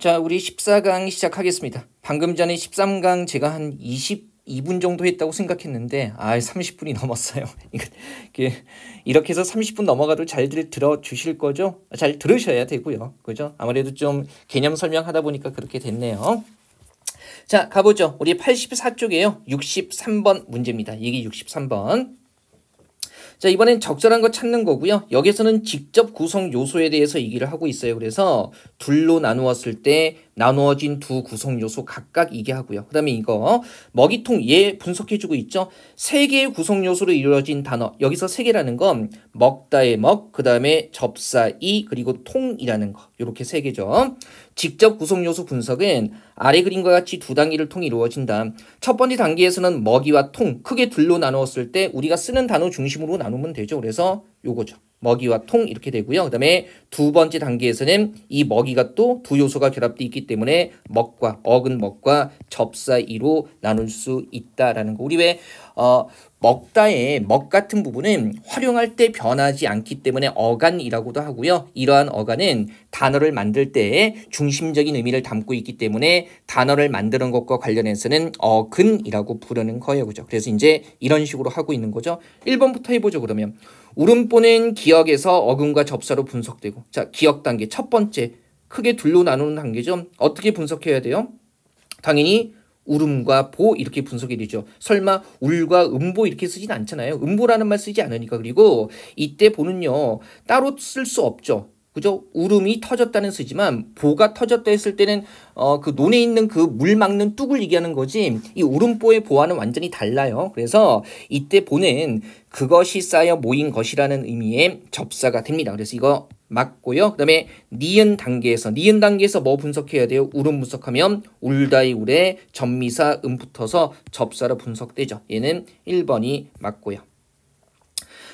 자, 우리 14강 시작하겠습니다. 방금 전에 13강 제가 한 22분 정도 했다고 생각했는데 30분이 넘었어요. 이렇게 해서 30분 넘어가도 잘 들어주실 거죠? 잘 들으셔야 되고요. 그죠? 아무래도 좀 개념 설명하다 보니까 그렇게 됐네요. 자, 가보죠. 우리 84쪽이에요. 63번 문제입니다. 이게 63번. 자, 이번엔 적절한 거 찾는 거고요. 여기서는 직접 구성 요소에 대해서 얘기를 하고 있어요. 그래서 둘로 나누었을 때 나누어진 두 구성 요소 각각 이게 하고요. 그 다음에 이거 먹이통 얘 분석해주고 있죠. 세 개의 구성 요소로 이루어진 단어. 여기서 세 개라는 건 먹다의 먹, 그 다음에 접사이, 그리고 통이라는 거. 이렇게 세 개죠. 직접 구성 요소 분석은 아래 그림과 같이 두 단계를 통해 이루어진다. 첫 번째 단계에서는 먹이와 통 크게 둘로 나누었을 때 우리가 쓰는 단어 중심으로 나누면 되죠. 그래서 요거죠. 먹이와 통 이렇게 되고요. 그 다음에 두 번째 단계에서는 이 먹이가 또 두 요소가 결합되어 있기 때문에 먹과 어근 먹과 접사이로 나눌 수 있다라는 거. 우리 왜 먹다의 먹 같은 부분은 활용할 때 변하지 않기 때문에 어간이라고도 하고요. 이러한 어간은 단어를 만들 때 중심적인 의미를 담고 있기 때문에 단어를 만드는 것과 관련해서는 어근이라고 부르는 거예요. 그죠? 그래서 이제 이런 식으로 하고 있는 거죠. 1번부터 해보죠. 그러면 울음보는 기억에서 어근과 접사로 분석되고, 자, 기억 단계 첫 번째 크게 둘로 나누는 단계죠. 어떻게 분석해야 돼요? 당연히 울음과 보 이렇게 분석이 되죠. 설마 울과 음보 이렇게 쓰진 않잖아요. 음보라는 말 쓰지 않으니까. 그리고 이때 보는요 따로 쓸 수 없죠. 그죠? 울음이 터졌다는 쓰지만 보가 터졌다 했을 때는 그 논에 있는 그 물 막는 뚝을 얘기하는 거지 이 울음보의 보와는 완전히 달라요. 그래서 이때 보는 그것이 쌓여 모인 것이라는 의미의 접사가 됩니다. 그래서 이거 맞고요. 그 다음에 니은 단계에서 뭐 분석해야 돼요? 울음 분석하면 울다의 울에 전미사 음 붙어서 접사로 분석되죠. 얘는 1번이 맞고요.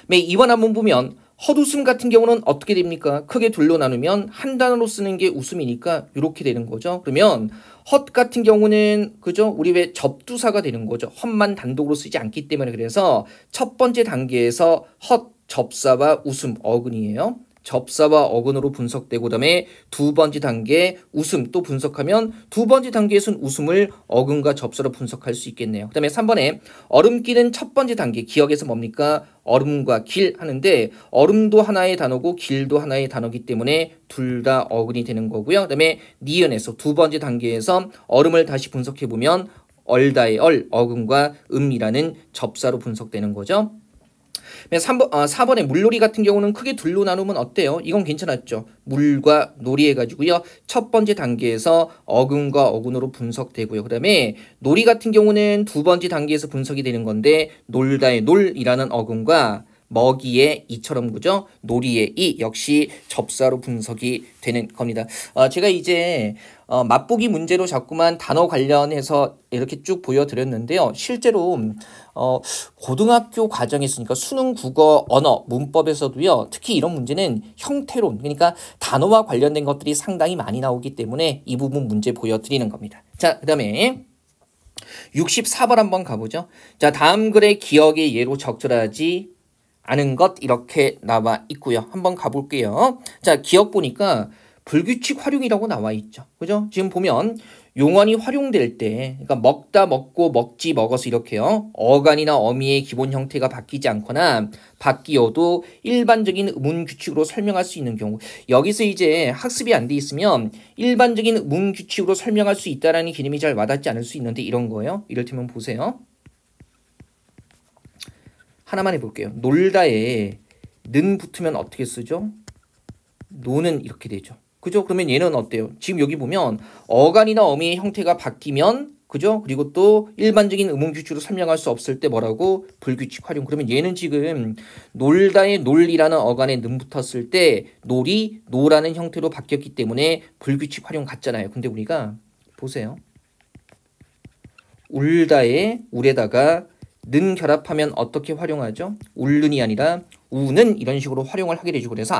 2번 한번 보면 헛웃음 같은 경우는 어떻게 됩니까? 크게 둘로 나누면 한 단어로 쓰는 게 웃음이니까 이렇게 되는 거죠. 그러면 헛 같은 경우는 그죠? 우리 왜 접두사가 되는 거죠. 헛만 단독으로 쓰지 않기 때문에. 그래서 첫 번째 단계에서 헛, 접사와 웃음, 어근이에요. 접사와 어근으로 분석되고 그다음에 두 번째 단계 웃음 또 분석하면 두 번째 단계에서는 웃음을 어근과 접사로 분석할 수 있겠네요. 그다음에 3번에 얼음길은 첫 번째 단계 기억에서 뭡니까? 얼음과 길 하는데 얼음도 하나의 단어고 길도 하나의 단어이기 때문에 둘 다 어근이 되는 거고요. 그다음에 니은에서 두 번째 단계에서 얼음을 다시 분석해 보면 얼다의 얼 어근과 음이라는 접사로 분석되는 거죠. 4번에 물놀이 같은 경우는 크게 둘로 나누면 어때요? 이건 괜찮았죠. 물과 놀이 해가지고요. 첫 번째 단계에서 어근과 어근으로 분석되고요. 그 다음에 놀이 같은 경우는 두 번째 단계에서 분석이 되는 건데 놀다의 놀이라는 어근과 먹이의 이처럼 그죠? 놀이의 이 역시 접사로 분석이 되는 겁니다. 제가 이제 맛보기 문제로 자꾸만 단어 관련해서 이렇게 쭉 보여드렸는데요. 실제로 고등학교 과정에서니까 수능, 국어, 언어, 문법에서도요. 특히 이런 문제는 형태론, 그러니까 단어와 관련된 것들이 상당히 많이 나오기 때문에 이 부분 문제 보여드리는 겁니다. 자, 그 다음에 64번 한번 가보죠. 자, 다음 글의 기억의 예로 적절하지 않은 것 이렇게 나와 있고요. 한번 가볼게요. 자, 기억 보니까 불규칙 활용이라고 나와 있죠. 그죠? 지금 보면 용언이 활용될 때, 그러니까 먹다, 먹고, 먹지, 먹어서 이렇게요. 어간이나 어미의 기본 형태가 바뀌지 않거나 바뀌어도 일반적인 의문 규칙으로 설명할 수 있는 경우. 여기서 이제 학습이 안 돼 있으면 일반적인 의문 규칙으로 설명할 수 있다라는 개념이 잘 와닿지 않을 수 있는데 이런 거예요. 이를테면 보세요. 하나만 해볼게요. 놀다에 는 붙으면 어떻게 쓰죠? 노는 이렇게 되죠. 그죠? 그러면 얘는 어때요? 지금 여기 보면 어간이나 어미의 형태가 바뀌면 그죠? 그리고 또 일반적인 의문 규칙으로 설명할 수 없을 때 뭐라고? 불규칙 활용. 그러면 얘는 지금 놀다에 놀이라는 어간에 는 붙었을 때 놀이, 노라는 형태로 바뀌었기 때문에 불규칙 활용 같잖아요. 근데 우리가 보세요. 울다에 울에다가 는 결합하면 어떻게 활용하죠? 울는이 아니라 우는 이런 식으로 활용을 하게 되죠. 그래서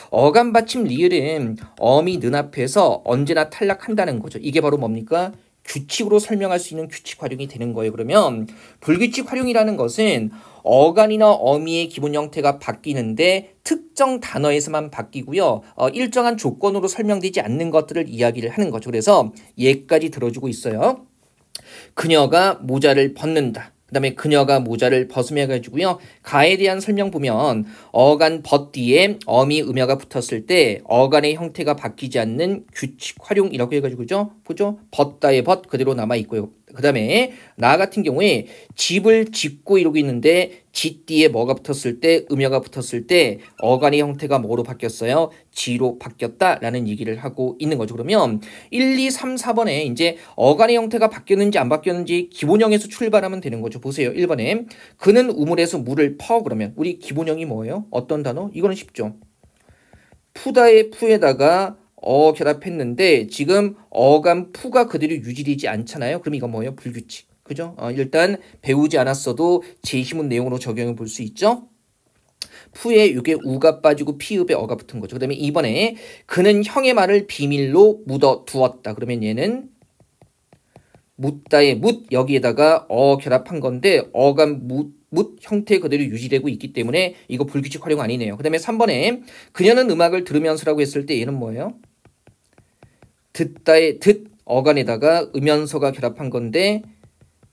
어간 받침 리을은 어미 는 앞에서 언제나 탈락한다는 거죠. 이게 바로 뭡니까? 규칙으로 설명할 수 있는 규칙 활용이 되는 거예요. 그러면 불규칙 활용이라는 것은 어간이나 어미의 기본 형태가 바뀌는데 특정 단어에서만 바뀌고요. 일정한 조건으로 설명되지 않는 것들을 이야기를 하는 거죠. 그래서 예까지 들어주고 있어요. 그녀가 모자를 벗는다. 그 다음에 그녀가 모자를 벗으며 해가지고요. 가에 대한 설명 보면 어간 벗 뒤에 어미 음여가 붙었을 때 어간의 형태가 바뀌지 않는 규칙 활용이라고 해가지고죠. 보죠? 벗다의 벗 그대로 남아있고요. 그 다음에 나 같은 경우에 집을 짓고 이러고 있는데 집 뒤에 뭐가 붙었을 때 음여가 붙었을 때 어간의 형태가 뭐로 바뀌었어요? 지로 바뀌었다라는 얘기를 하고 있는 거죠. 그러면 1, 2, 3, 4번에 이제 어간의 형태가 바뀌었는지 안 바뀌었는지 기본형에서 출발하면 되는 거죠. 보세요. 1번에 그는 우물에서 물을 퍼 그러면 우리 기본형이 뭐예요? 어떤 단어? 이거는 쉽죠. 푸다의 푸에다가 결합했는데 지금 어간 푸가 그대로 유지되지 않잖아요. 그럼 이건 뭐예요? 불규칙. 그죠? 일단 배우지 않았어도 제시문 내용으로 적용해 볼 수 있죠. 푸에 이게 우가 빠지고 피읍에 어가 붙은 거죠. 그 다음에 2번에 그는 형의 말을 비밀로 묻어 두었다. 그러면 얘는 묻다의 묻 여기에다가 결합한 건데 어간 묻 형태 그대로 유지되고 있기 때문에 이거 불규칙 활용 아니네요. 그 다음에 3번에 그녀는 음악을 들으면서라고 했을 때 얘는 뭐예요? 듣다의 듣 어간에다가 음연서가 결합한 건데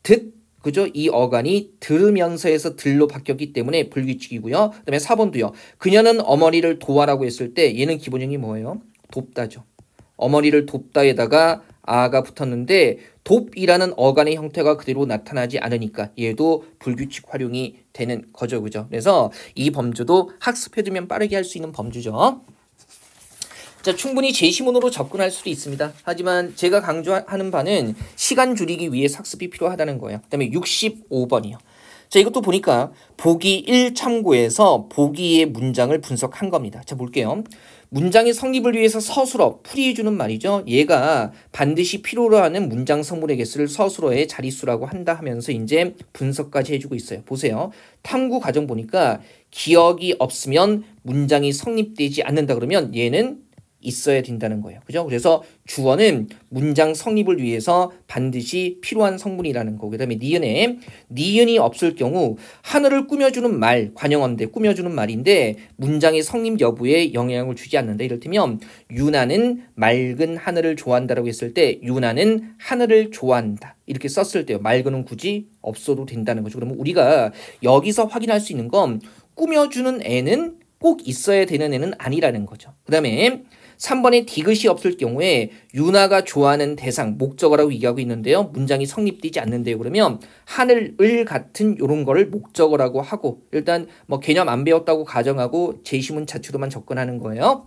듣 그죠? 이 어간이 들으면서에서 들로 바뀌었기 때문에 불규칙이고요. 그 다음에 4번도요. 그녀는 어머니를 도와라고 했을 때 얘는 기본형이 뭐예요? 돕다죠. 어머니를 돕다에다가 아가 붙었는데 돕이라는 어간의 형태가 그대로 나타나지 않으니까 얘도 불규칙 활용이 되는 거죠. 그죠? 그래서 이 범주도 학습해두면 빠르게 할 수 있는 범주죠. 자, 충분히 제시문으로 접근할 수도 있습니다. 하지만 제가 강조하는 바는 시간 줄이기 위해 학습이 필요하다는 거예요. 그 다음에 65번이요. 자, 이것도 보니까 보기 1 참고해서 보기의 문장을 분석한 겁니다. 자, 볼게요. 문장의 성립을 위해서 서술어, 풀이해주는 말이죠. 얘가 반드시 필요로 하는 문장 성분의 개수를 서술어의 자릿수라고 한다 하면서 이제 분석까지 해주고 있어요. 보세요. 탐구 과정 보니까 기억이 없으면 문장이 성립되지 않는다 그러면 얘는 있어야 된다는 거예요. 그죠? 그래서 주어는 문장 성립을 위해서 반드시 필요한 성분이라는 거. 그다음에 니은이 없을 경우 하늘을 꾸며주는 말, 관형어인데 꾸며주는 말인데 문장의 성립 여부에 영향을 주지 않는다. 이를테면 유나는 맑은 하늘을 좋아한다라고 했을 때 유나는 하늘을 좋아한다. 이렇게 썼을 때요. 맑은은 굳이 없어도 된다는 거죠. 그러면 우리가 여기서 확인할 수 있는 건 꾸며주는 애는 꼭 있어야 되는 애는 아니라는 거죠. 그 다음에 3번에 디귿이 없을 경우에 유나가 좋아하는 대상, 목적어라고 얘기하고 있는데요. 문장이 성립되지 않는데요. 그러면 하늘을 같은 이런 거를 목적어라고 하고 일단 뭐 개념 안 배웠다고 가정하고 제시문 자체로만 접근하는 거예요.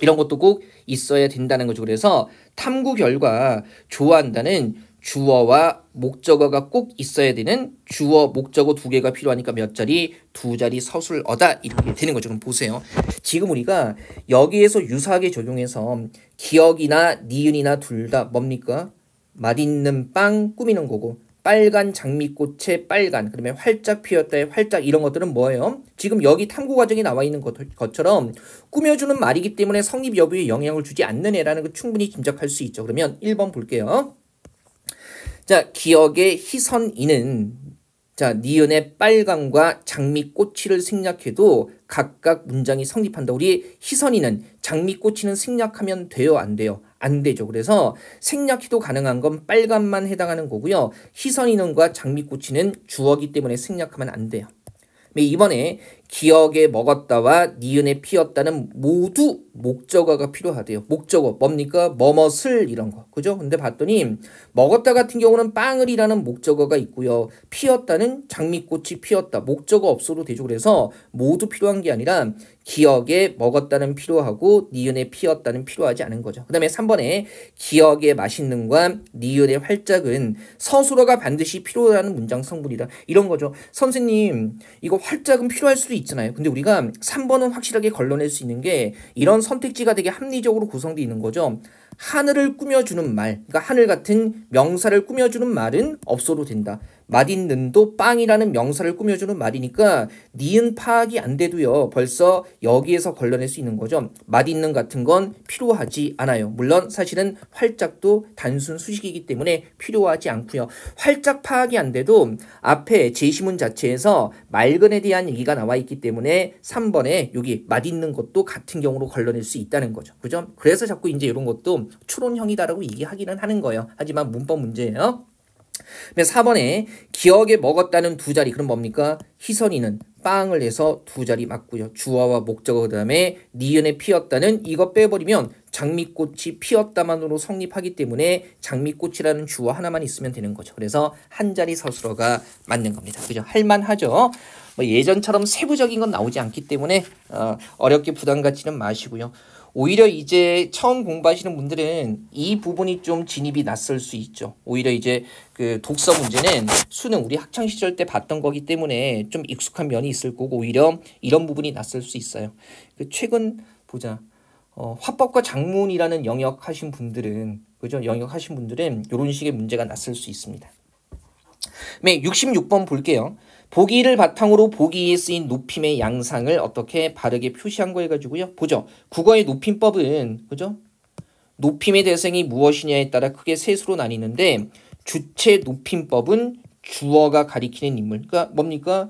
이런 것도 꼭 있어야 된다는 거죠. 그래서 탐구 결과 좋아한다는 주어와 목적어가 꼭 있어야 되는 주어, 목적어 두 개가 필요하니까 몇 자리? 두 자리 서술어다 이렇게 되는 거죠. 그럼 보세요. 지금 우리가 여기에서 유사하게 적용해서 기억이나 니은이나 둘 다 뭡니까? 맛있는 빵 꾸미는 거고 빨간 장미꽃의 빨간 그다음에 활짝 피었다의 활짝 이런 것들은 뭐예요? 지금 여기 탐구 과정에 나와 있는 것처럼 꾸며주는 말이기 때문에 성립 여부에 영향을 주지 않는 애라는 걸 충분히 짐작할 수 있죠. 그러면 1번 볼게요. 자, 기억의 희선이는 자, 니은의 빨강과 장미꽃이를 생략해도 각각 문장이 성립한다. 우리 희선이는 장미꽃이는 생략하면 돼요? 안 돼요? 안 되죠. 그래서 생략해도 가능한 건 빨간만 해당하는 거고요. 희선이는과 장미꽃이는 주어기 때문에 생략하면 안 돼요. 이번에 기억에 먹었다와 니은에 피었다는 모두 목적어가 필요하대요. 목적어 뭡니까? 뭐뭇을 이런 거. 그죠? 근데 봤더니 먹었다 같은 경우는 빵을이라는 목적어가 있고요. 피었다는 장미꽃이 피었다. 목적어 없어도 되죠. 그래서 모두 필요한 게 아니라 기억에 먹었다는 필요하고 니은에 피었다는 필요하지 않은 거죠. 그 다음에 3번에 기억에 맛있는과 니은의 활짝은 서술어가 반드시 필요하는 문장 성분이다. 이런 거죠. 선생님 이거 활짝은 필요할 수도 있잖아요. 근데 우리가 3번은 확실하게 걸러낼 수 있는 게 이런 선택지가 되게 합리적으로 구성되어 있는 거죠. 하늘을 꾸며주는 말, 그러니까 하늘 같은 명사를 꾸며주는 말은 없어도 된다. 맛있는도 빵이라는 명사를 꾸며주는 말이니까 니은 파악이 안 돼도요. 벌써 여기에서 걸러낼 수 있는 거죠. 맛있는 같은 건 필요하지 않아요. 물론 사실은 활짝도 단순 수식이기 때문에 필요하지 않고요. 활짝 파악이 안 돼도 앞에 제시문 자체에서 맑은에 대한 얘기가 나와 있기 때문에 3번에 여기 맛있는 것도 같은 경우로 걸러낼 수 있다는 거죠. 그죠? 그래서 자꾸 이제 이런 것도 추론형이다라고 얘기하기는 하는 거예요. 하지만 문법 문제예요. 4번에 기억에 먹었다는 두 자리. 그럼 뭡니까? 희선이는 빵을 해서 두 자리 맞고요. 주어와 목적어 그다음에 니은에 피었다는 이거 빼버리면 장미꽃이 피었다만으로 성립하기 때문에 장미꽃이라는 주어 하나만 있으면 되는 거죠. 그래서 한 자리 서술어가 맞는 겁니다. 그죠? 할만하죠. 뭐 예전처럼 세부적인 건 나오지 않기 때문에 어렵게 부담 갖지는 마시고요. 오히려 이제 처음 공부하시는 분들은 이 부분이 좀 진입이 낯설 수 있죠. 오히려 이제 그 독서 문제는 수능 우리 학창 시절 때 봤던 거기 때문에 좀 익숙한 면이 있을 거고 오히려 이런 부분이 낯설 수 있어요. 최근 보자. 화법과 작문이라는 영역 하신 분들은 그죠? 영역 하신 분들은 이런 식의 문제가 낯설 수 있습니다. 네, 66번 볼게요. 보기를 바탕으로 보기에 쓰인 높임의 양상을 어떻게 바르게 표시한 거 해가지고요. 보죠. 국어의 높임법은 그죠? 높임의 대상이 무엇이냐에 따라 크게 셋으로 나뉘는데 주체 높임법은 주어가 가리키는 인물. 그러니까 뭡니까?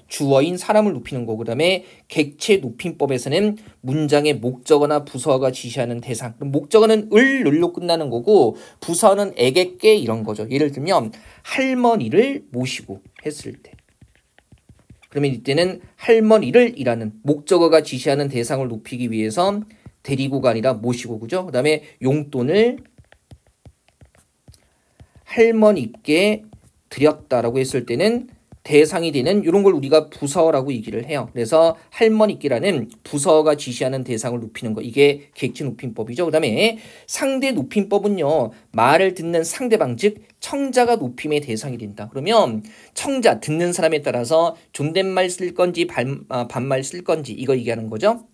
주어인 사람을 높이는 거. 그다음에 객체 높임법에서는 문장의 목적어나 부서가 지시하는 대상. 목적어는 을로 끝나는 거고 부서는 에게 께 이런 거죠. 예를 들면 할머니를 모시고 했을 때. 그러면 이때는 할머니를 이라는 목적어가 지시하는 대상을 높이기 위해선 데리고가 아니라 모시고 그죠? 그다음에 용돈을 할머니께 드렸다라고 했을 때는 대상이 되는 이런 걸 우리가 부서라고 얘기를 해요. 그래서 할머니께라는 부서가 지시하는 대상을 높이는 거 이게 객체 높임법이죠. 그다음에 상대 높임법은요. 말을 듣는 상대방 즉 청자가 높임의 대상이 된다. 그러면 청자 듣는 사람에 따라서 존댓말 쓸 건지 반말 쓸 건지 이거 얘기하는 거죠.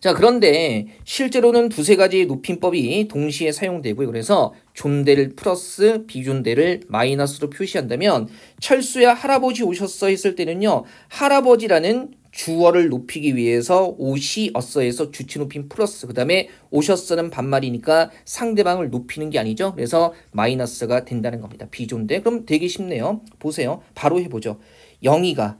자, 그런데 실제로는 두세 가지의 높임법이 동시에 사용되고요. 그래서 존대를 플러스 비존대를 마이너스로 표시한다면 철수야 할아버지 오셨어 했을 때는요. 할아버지라는 주어를 높이기 위해서 오시었어에서 주체 높임 플러스 그 다음에 오셨어는 반말이니까 상대방을 높이는 게 아니죠. 그래서 마이너스가 된다는 겁니다. 비존대. 그럼 되게 쉽네요. 보세요. 바로 해보죠. 영희가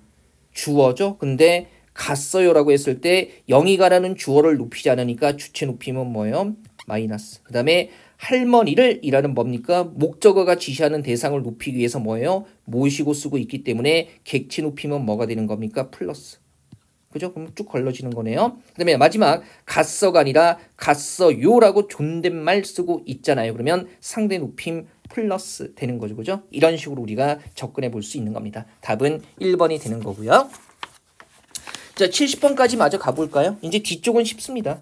주어죠. 근데 갔어요라고 했을 때 영희가라는 주어를 높이지 않으니까 주체 높이면 뭐예요? 마이너스. 그 다음에 할머니를 이라는 뭡니까? 목적어가 지시하는 대상을 높이기 위해서 뭐예요? 모시고 쓰고 있기 때문에 객체 높이면 뭐가 되는 겁니까? 플러스. 그죠? 그럼 쭉 걸러지는 거네요. 그 다음에 마지막 갔어가 아니라 갔어요라고 존댓말 쓰고 있잖아요. 그러면 상대 높임 플러스 되는 거죠. 그죠? 이런 식으로 우리가 접근해 볼 수 있는 겁니다. 답은 1번이 되는 거고요. 자, 70번까지 마저 가볼까요? 이제 뒤쪽은 쉽습니다.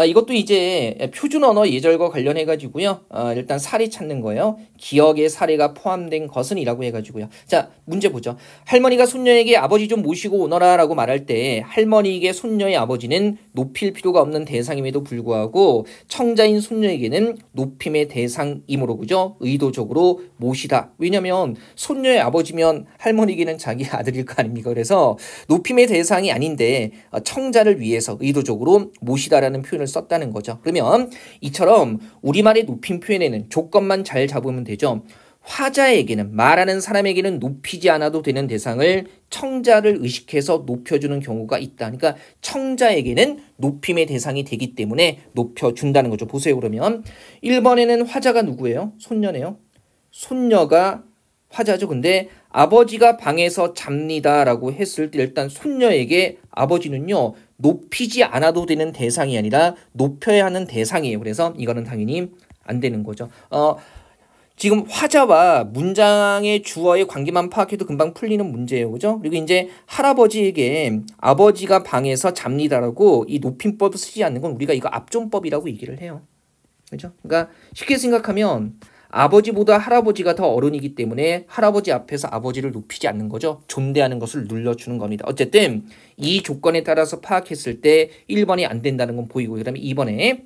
이것도 이제 표준 언어 예절과 관련해 가지고요. 일단 사례 찾는 거예요. 기억의 사례가 포함된 것은 이라고 해가지고요. 자, 문제 보죠. 할머니가 손녀에게 아버지 좀 모시고 오너라 라고 말할 때 할머니에게 손녀의 아버지는 높일 필요가 없는 대상임에도 불구하고 청자인 손녀에게는 높임의 대상이므로 그죠? 의도적으로 모시다. 왜냐면 손녀의 아버지면 할머니에게는 자기 아들일 거 아닙니까? 그래서 높임의 대상이 아닌데 청자를 위해서 의도적으로 모시다라는 표현을 썼다는 거죠. 그러면 이처럼 우리말의 높임 표현에는 조건만 잘 잡으면 되죠. 화자에게는 말하는 사람에게는 높이지 않아도 되는 대상을 청자를 의식해서 높여주는 경우가 있다. 그러니까 청자에게는 높임의 대상이 되기 때문에 높여준다는 거죠. 보세요. 그러면 1번에는 화자가 누구예요? 손녀네요. 손녀가 화자죠. 근데 아버지가 방에서 잡니다라고 했을 때 일단 손녀에게 아버지는요. 높이지 않아도 되는 대상이 아니라 높여야 하는 대상이에요. 그래서 이거는 당연히 안 되는 거죠. 지금 화자와 문장의 주어의 관계만 파악해도 금방 풀리는 문제예요. 그죠? 그리고 이제 할아버지에게 아버지가 방에서 잡니다라고 이 높임법을 쓰지 않는 건 우리가 이거 압존법이라고 얘기를 해요. 그죠? 그러니까 쉽게 생각하면 아버지보다 할아버지가 더 어른이기 때문에 할아버지 앞에서 아버지를 높이지 않는 거죠. 존대하는 것을 눌러주는 겁니다. 어쨌든 이 조건에 따라서 파악했을 때 1번이 안 된다는 건 보이고 그다음에 2번에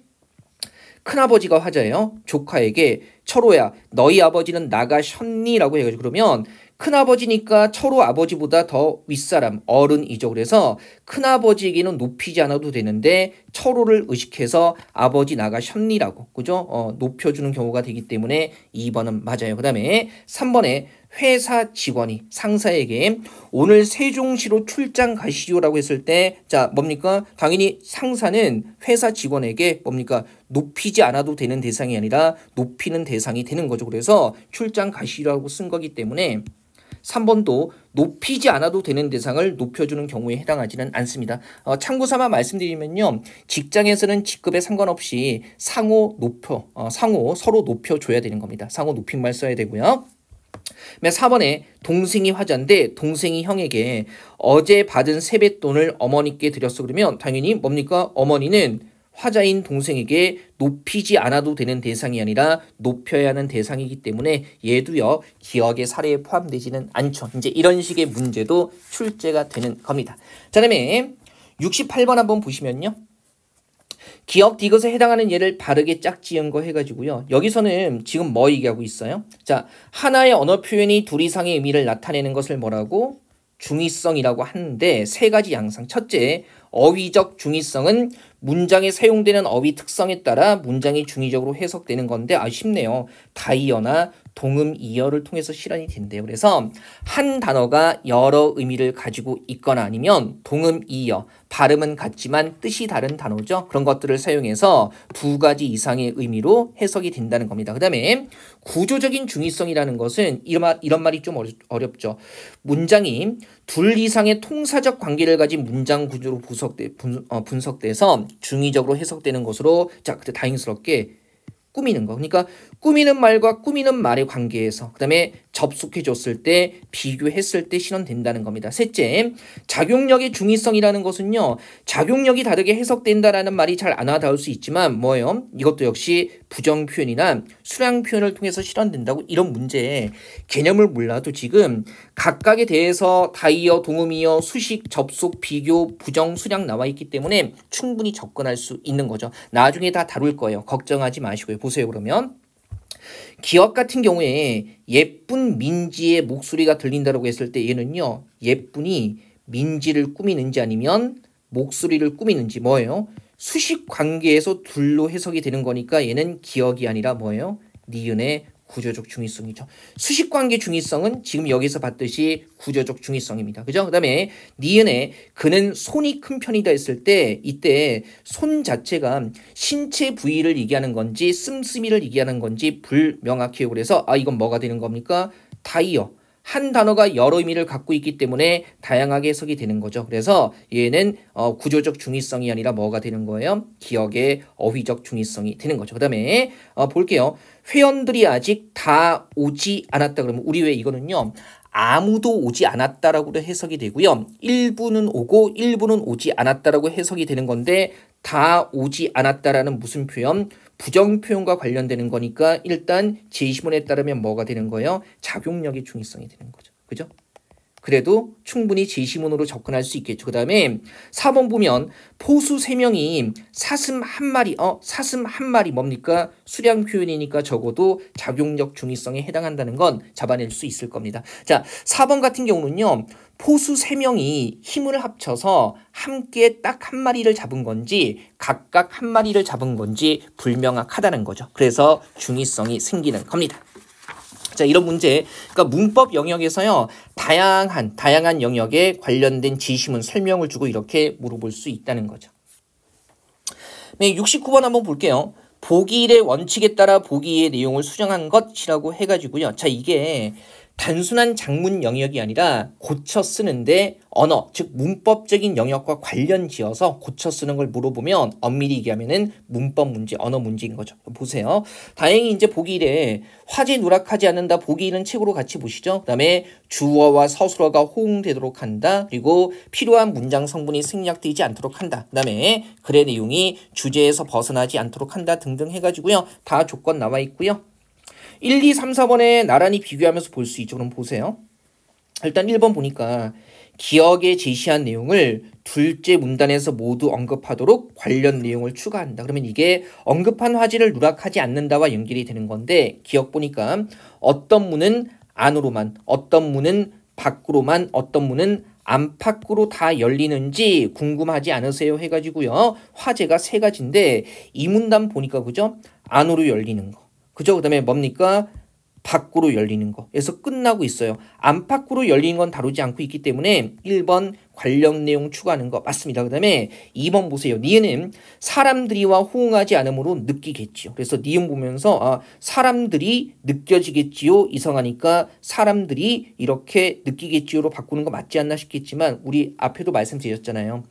큰아버지가 화자예요. 조카에게 철호야 너희 아버지는 나가셨니? 라고 해가지고 그러면 큰아버지니까 철호 아버지보다 더 윗사람 어른이죠. 그래서 큰아버지에게는 높이지 않아도 되는데 철호를 의식해서 아버지 나가셨니라고 그죠? 높여주는 경우가 되기 때문에 2번은 맞아요. 그 다음에 3번에 회사 직원이 상사에게 오늘 세종시로 출장 가시죠라고 했을 때 자 뭡니까? 당연히 상사는 회사 직원에게 뭡니까? 높이지 않아도 되는 대상이 아니라 높이는 대상이 되는 거죠. 그래서 출장 가시라고 쓴 거기 때문에 3번도 높이지 않아도 되는 대상을 높여주는 경우에 해당하지는 않습니다. 참고 삼아 말씀드리면요. 직장에서는 직급에 상관없이 상호 서로 높여줘야 되는 겁니다. 상호 높임말 써야 되고요. 4번에 동생이 화자인데 동생이 형에게 어제 받은 세뱃돈을 어머니께 드렸어. 그러면 당연히 뭡니까? 어머니는 화자인 동생에게 높이지 않아도 되는 대상이 아니라 높여야 하는 대상이기 때문에 얘도요. 기억의 사례에 포함되지는 않죠. 이제 이런 식의 문제도 출제가 되는 겁니다. 자, 그다음에 68번 한번 보시면요. 기억 디귿에 해당하는 예를 바르게 짝지은 거 해가지고요. 여기서는 지금 뭐 얘기하고 있어요? 자, 하나의 언어 표현이 둘 이상의 의미를 나타내는 것을 뭐라고? 중의성이라고 하는데 세 가지 양상. 첫째, 어휘적 중의성은 문장에 사용되는 어휘 특성에 따라 문장이 중의적으로 해석되는 건데 쉽네요. 다이어나 동음 이어를 통해서 실현이 된대요. 그래서 한 단어가 여러 의미를 가지고 있거나 아니면 동음 이어, 발음은 같지만 뜻이 다른 단어죠. 그런 것들을 사용해서 두 가지 이상의 의미로 해석이 된다는 겁니다. 그 다음에 구조적인 중의성이라는 것은 이런 말이 좀 어렵죠. 문장이 둘 이상의 통사적 관계를 가진 문장 구조로 분석돼서 중의적으로 해석되는 것으로 자, 그때 다행스럽게 꾸미는 거. 그러니까 꾸미는 말과 꾸미는 말의 관계에서 그 다음에 접속해 줬을 때 비교했을 때 실현된다는 겁니다. 셋째, 작용력의 중의성이라는 것은요. 작용력이 다르게 해석된다라는 말이 잘 안 와닿을 수 있지만 뭐예요? 이것도 역시 부정 표현이나 수량 표현을 통해서 실현된다고 이런 문제에 개념을 몰라도 지금 각각에 대해서 다이어, 동음이어, 수식, 접속, 비교, 부정, 수량 나와 있기 때문에 충분히 접근할 수 있는 거죠. 나중에 다 다룰 거예요. 걱정하지 마시고요. 보세요. 그러면 기억 같은 경우에 예쁜 민지의 목소리가 들린다고 했을 때 얘는요. 예쁜이 민지를 꾸미는지 아니면 목소리를 꾸미는지 뭐예요? 수식 관계에서 둘로 해석이 되는 거니까 얘는 기억이 아니라 뭐예요? 니은의 구조적 중의성이죠. 수식관계 중의성은 지금 여기서 봤듯이 구조적 중의성입니다. 그죠? 그 다음에 니은에 그는 손이 큰 편이다 했을 때 이때 손 자체가 신체 부위를 얘기하는 건지 씀씀이를 얘기하는 건지 불명확해요. 그래서 이건 뭐가 되는 겁니까? 다이어. 한 단어가 여러 의미를 갖고 있기 때문에 다양하게 해석이 되는 거죠. 그래서 얘는 구조적 중의성이 아니라 뭐가 되는 거예요? 기억의 어휘적 중의성이 되는 거죠. 그 다음에 볼게요. 회원들이 아직 다 오지 않았다 그러면 우리 왜 이거는요. 아무도 오지 않았다라고 해석이 되고요. 일부는 오고 일부는 오지 않았다라고 해석이 되는 건데 다 오지 않았다라는 무슨 표현? 부정 표현과 관련되는 거니까 일단 제시문에 따르면 뭐가 되는 거예요? 작용력의 중의성이 되는 거죠. 그죠? 그래도 충분히 제시문으로 접근할 수 있겠죠. 그 다음에 4번 보면 포수 3명이 사슴 한 마리 뭡니까? 수량 표현이니까 적어도 작용력 중의성에 해당한다는 건 잡아낼 수 있을 겁니다. 자, 4번 같은 경우는요. 포수 3명이 힘을 합쳐서 함께 딱 한 마리를 잡은 건지 각각 한 마리를 잡은 건지 불명확하다는 거죠. 그래서 중의성이 생기는 겁니다. 자, 이런 문제, 그러니까 문법 영역에서요, 다양한 영역에 관련된 지시문 설명을 주고 이렇게 물어볼 수 있다는 거죠. 네, 69번 한번 볼게요. 보기 1의 원칙에 따라 보기 2의 내용을 수정한 것이라고 해가지고요. 자, 이게 단순한 작문 영역이 아니라 고쳐 쓰는데 언어, 즉 문법적인 영역과 관련 지어서 고쳐 쓰는 걸 물어보면 엄밀히 얘기하면은 문법 문제, 언어 문제인 거죠. 보세요. 다행히 이제 보기 1에 화제 누락하지 않는다. 보기 1은 책으로 같이 보시죠. 그 다음에 주어와 서술어가 호응되도록 한다. 그리고 필요한 문장 성분이 생략되지 않도록 한다. 그 다음에 글의 내용이 주제에서 벗어나지 않도록 한다 등등 해가지고요. 다 조건 나와 있고요. 1, 2, 3, 4번에 나란히 비교하면서 볼 수 있죠. 그럼 보세요. 일단 1번 보니까 기억에 제시한 내용을 둘째 문단에서 모두 언급하도록 관련 내용을 추가한다. 그러면 이게 언급한 화지를 누락하지 않는다와 연결이 되는 건데 기억 보니까 어떤 문은 안으로만, 어떤 문은 밖으로만, 어떤 문은 안팎으로 다 열리는지 궁금하지 않으세요? 해가지고요. 화제가 세 가지인데 이 문단 보니까 그죠? 안으로 열리는 거. 그죠? 그 다음에 뭡니까? 밖으로 열리는 거에서 끝나고 있어요. 안팎으로 열리는 건 다루지 않고 있기 때문에 1번 관련 내용 추가하는 거 맞습니다. 그 다음에 2번 보세요. 니은은 사람들이와 호응하지 않으므로 느끼겠지요. 그래서 니은 보면서 사람들이 느껴지겠지요. 이성하니까 사람들이 이렇게 느끼겠지요로 바꾸는 거 맞지 않나 싶겠지만 우리 앞에도 말씀드렸잖아요.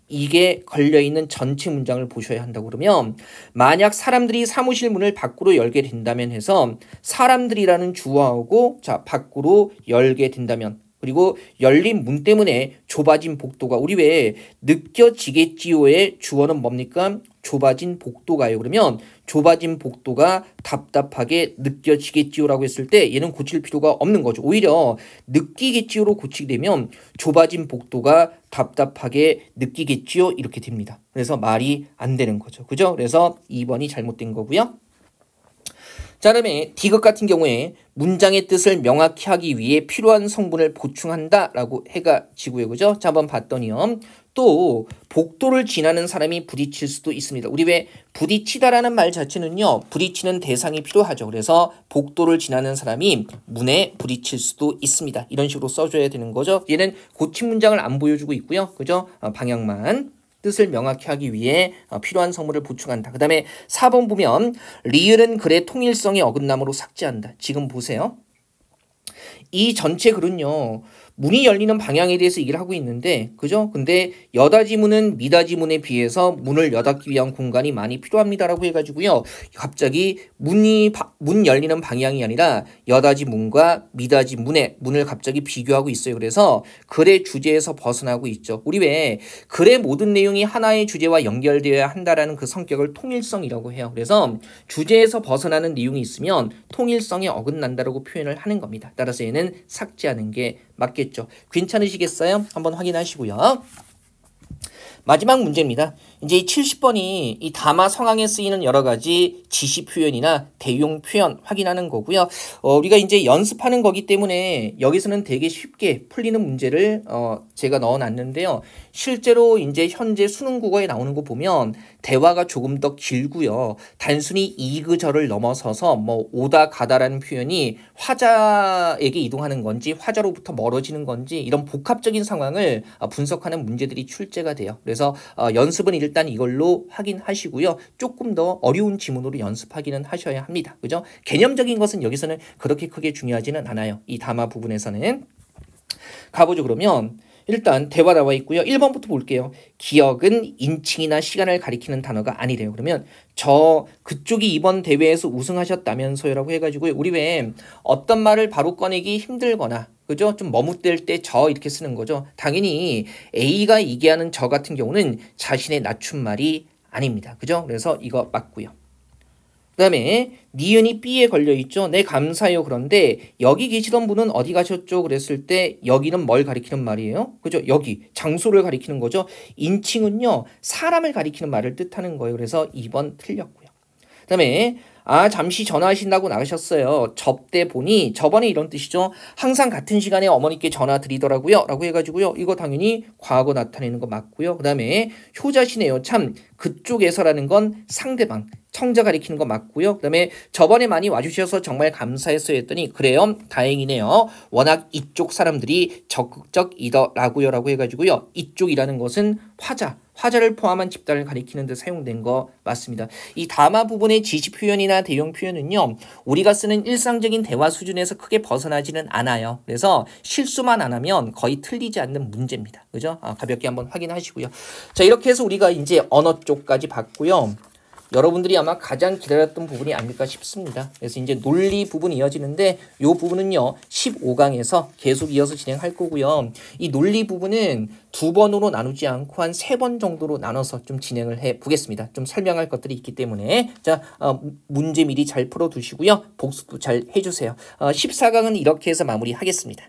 이게 걸려있는 전체 문장을 보셔야 한다고 그러면 만약 사람들이 사무실 문을 밖으로 열게 된다면 해서 사람들이라는 주어하고 자 밖으로 열게 된다면 그리고 열린 문 때문에 좁아진 복도가 우리 왜 느껴지겠지요의 주어는 뭡니까? 좁아진 복도가요. 그러면 좁아진 복도가 답답하게 느껴지겠지요라고 했을 때 얘는 고칠 필요가 없는 거죠. 오히려 느끼겠지요로 고치게 되면 좁아진 복도가 답답하게 느끼겠지요 이렇게 됩니다. 그래서 말이 안 되는 거죠. 그죠? 그래서 2번이 잘못된 거고요. 자, 그다음에 디귿 같은 경우에 문장의 뜻을 명확히 하기 위해 필요한 성분을 보충한다라고 해가지고요. 그죠? 자, 한번 봤더니요. 또 복도를 지나는 사람이 부딪힐 수도 있습니다. 우리 왜 부딪히다라는 말 자체는요. 부딪히는 대상이 필요하죠. 그래서 복도를 지나는 사람이 문에 부딪힐 수도 있습니다. 이런 식으로 써줘야 되는 거죠. 얘는 고친 문장을 안 보여주고 있고요. 그죠? 방향만. 뜻을 명확히 하기 위해 필요한 성분을 보충한다. 그 다음에 4번 보면 리을은 글의 통일성에 어긋남으로 삭제한다. 지금 보세요. 이 전체 글은요. 문이 열리는 방향에 대해서 얘기를 하고 있는데 그죠? 근데 여닫이문은 미닫이문에 비해서 문을 여닫기 위한 공간이 많이 필요합니다라고 해가지고요. 갑자기 문 열리는 방향이 아니라 여닫이문과 미닫이문의 문을 갑자기 비교하고 있어요. 그래서 글의 주제에서 벗어나고 있죠. 우리 왜 글의 모든 내용이 하나의 주제와 연결되어야 한다라는 그 성격을 통일성이라고 해요. 그래서 주제에서 벗어나는 내용이 있으면 통일성에 어긋난다라고 표현을 하는 겁니다. 따라서 얘는 삭제하는 게 맞겠죠. 괜찮으시겠어요? 한번 확인하시고요. 마지막 문제입니다. 이제 70번이 이 담화 성황에 쓰이는 여러 가지 지시 표현이나 대용 표현 확인하는 거고요. 우리가 이제 연습하는 거기 때문에 여기서는 되게 쉽게 풀리는 문제를 제가 넣어놨는데요. 실제로 이제 현재 수능 국어에 나오는 거 보면 대화가 조금 더 길고요. 단순히 이그저를 넘어서서 뭐 오다 가다라는 표현이 화자에게 이동하는 건지 화자로부터 멀어지는 건지 이런 복합적인 상황을 분석하는 문제들이 출제가 돼요. 그래서 연습은 일단 이걸로 확인하시고요. 조금 더 어려운 지문으로 연습하기는 하셔야 합니다. 그죠? 개념적인 것은 여기서는 그렇게 크게 중요하지는 않아요. 이 담화 부분에서는. 가보죠. 그러면 일단 대화 나와 있고요. 1번부터 볼게요. 기억은 인칭이나 시간을 가리키는 단어가 아니래요. 그러면 그쪽이 이번 대회에서 우승하셨다면서요 라고 해가지고 우리 왜 어떤 말을 바로 꺼내기 힘들거나 그죠? 좀 머뭇댈 때 이렇게 쓰는 거죠. 당연히 A가 얘기하는 같은 경우는 자신의 낮춤말이 아닙니다. 그죠? 그래서 이거 맞고요. 그 다음에 니은이 B에 걸려있죠. 네 감사해요. 그런데 여기 계시던 분은 어디 가셨죠? 그랬을 때 여기는 뭘 가리키는 말이에요? 그죠? 여기 장소를 가리키는 거죠. 인칭은요. 사람을 가리키는 말을 뜻하는 거예요. 그래서 2번 틀렸고요. 그 다음에 잠시 전화하신다고 나가셨어요. 접대 보니 저번에 이런 뜻이죠. 항상 같은 시간에 어머니께 전화 드리더라고요. 라고 해가지고요. 이거 당연히 과거 나타내는 거 맞고요. 그 다음에 효자시네요. 참 그쪽에서라는 건 상대방. 청자 가리키는 거 맞고요. 그 다음에 저번에 많이 와주셔서 정말 감사했어요 했더니 그래요. 다행이네요. 워낙 이쪽 사람들이 적극적이더라고요. 라고 해가지고요. 이쪽이라는 것은 화자를 포함한 집단을 가리키는 데 사용된 거 맞습니다. 이 담화 부분의 지시 표현이나 대용 표현은요. 우리가 쓰는 일상적인 대화 수준에서 크게 벗어나지는 않아요. 그래서 실수만 안 하면 거의 틀리지 않는 문제입니다. 그죠? 가볍게 한번 확인하시고요. 자, 이렇게 해서 우리가 이제 언어 쪽까지 봤고요. 여러분들이 아마 가장 기다렸던 부분이 아닐까 싶습니다. 그래서 이제 논리 부분이 이어지는데 이 부분은요 15강에서 계속 이어서 진행할 거고요. 이 논리 부분은 2번으로 나누지 않고 한 3번 정도로 나눠서 좀 진행을 해 보겠습니다. 좀 설명할 것들이 있기 때문에 자 문제 미리 잘 풀어두시고요. 복습도 잘 해주세요. 14강은 이렇게 해서 마무리하겠습니다.